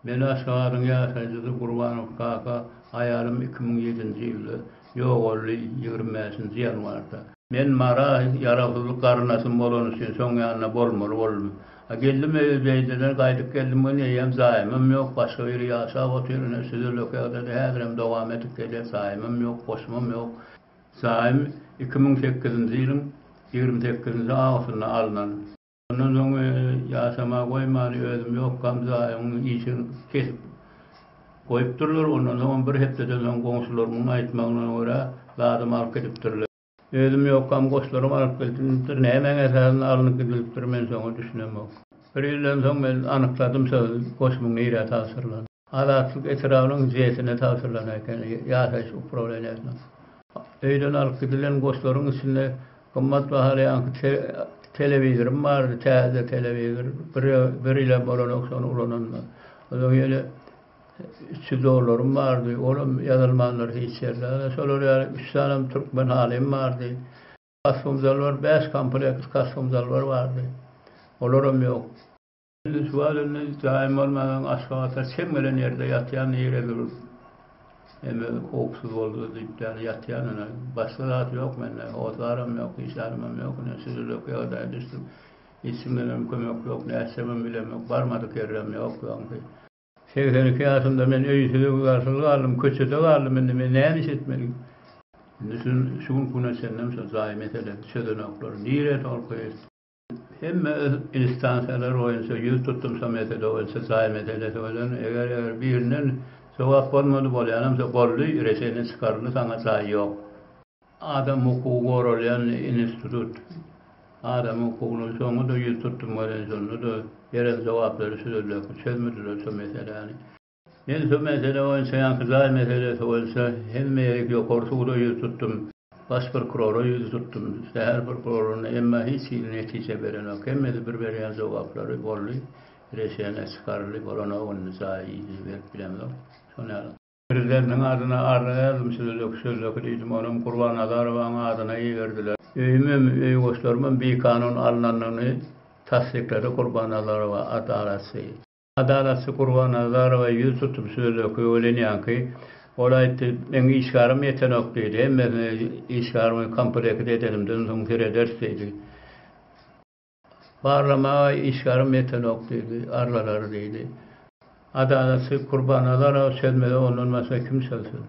Men aşağıdın ýaşaýjy Gurbanov kaka aýalym 2007-nji ýylda ýogaly 25-nji ýanwarda. Men mara ýaragylyk garynasym bolan üçin soň ýanyna bolmaly boldum. Geldim beýdeden gaýdyp geldim, ýem zaýymym ýok, başga bir ýaşap oturýan süzülükde häzirem dowam edip gelýär, zaýymym ýok, boşmam ýok. Zaýym 2008-nji ýylyň 28-nji awgustynda alynan. Ondan soň ýaşama goýmaly özüm ýok, gamzaýyň işin kesip goýupdyrlar. Ondan soň bir hepdeden soň goňşularymyň aýtmagyna görä lazym alyp gidipdirler. Özüm ýok, gam goşlarym alyp gelipdir. Näme esasyna alynyp gidipdir, men soňa düşünemok. Bir ýyldan soň men anykladym, goşmyň näre täsirlany. Adatlyk etrawynyň jesine täsirlany eken, ýaşaýyş problemlerine. Öýden alyp gidilen goşlaryň içinde gymmat bahaly telewizorum bardy, täze telewizor. Bir ýyla bolan okşan ulananlar. Oňa ýöne $300 bardy, olam ýazylmanlar hiç ýerde. Şolar ýaly 3 tanem türkmen halym bardy. Kasfumzallar 5 komplekt kasfumzallar bardy. Olaram ýok. Suwalyny daim bolmadan aşgabatar çemgelen ýerde ýatýan ýeredir. Hopsuz boldy diýip ýatýanyna başga zat ýok mende. Otaram ýok, işarimem ýok, süzülük ýa-da düşdüm. Işimden kömek ýok, näçemem bilemok, barmadyk ýerem ýok. 82 ýaşymda men öýsüde garşylyk aldym, köçede galdym, men näme iş etmedim. Şuň güne senden şu zaýym etele, çödenoklar, nire tolkoýar. Hemme instansiýalar oýunça ýüz tutdum samete doýsa zaýym etele soýlan, eger birinden sowap bolmady bolýanam, boldy, reşeni çykarly saňa zaý ýok. Adam hukuky goralýan institut. Adam hukukyny soňa da ýüz tutdum bolan sonda da beren jogaplary süzülýär, çözmediler şu meseleni. Men şu mesele oýunça ýa-da zaý meselesi bolsa, hemme ýerek ýokarsyda ýüz tutdum. Baş prokurora ýüz tutdum. Şäher prokuroruny emma hiç netije berenok. Hemme bir berýän jogaplary boldy. Reşeni çykarly bolan ony zaý berip bilemok. Şonu Prezidentiň adyna arnaýazym sözlük diýdim, onuň Gurban Azarowaň adyna ýerdiler. Öýümem, öý goşlarymyň bir kanun alnanyny tasdiklady Gurban Azarowa adalatçy. Adalatçy Gurban Azarowa ýüz tutup sözlük öýlenýän ki, olaýdy, men işgarym ýetenok diýdi, men işgarymı komplekt edelimden soň tereder diýdi. Parlama işgarym ýetenok diýdi, arlalar diýdi. Adalatçy Gurban Azarowa çözmede ondan başga kim çözsün?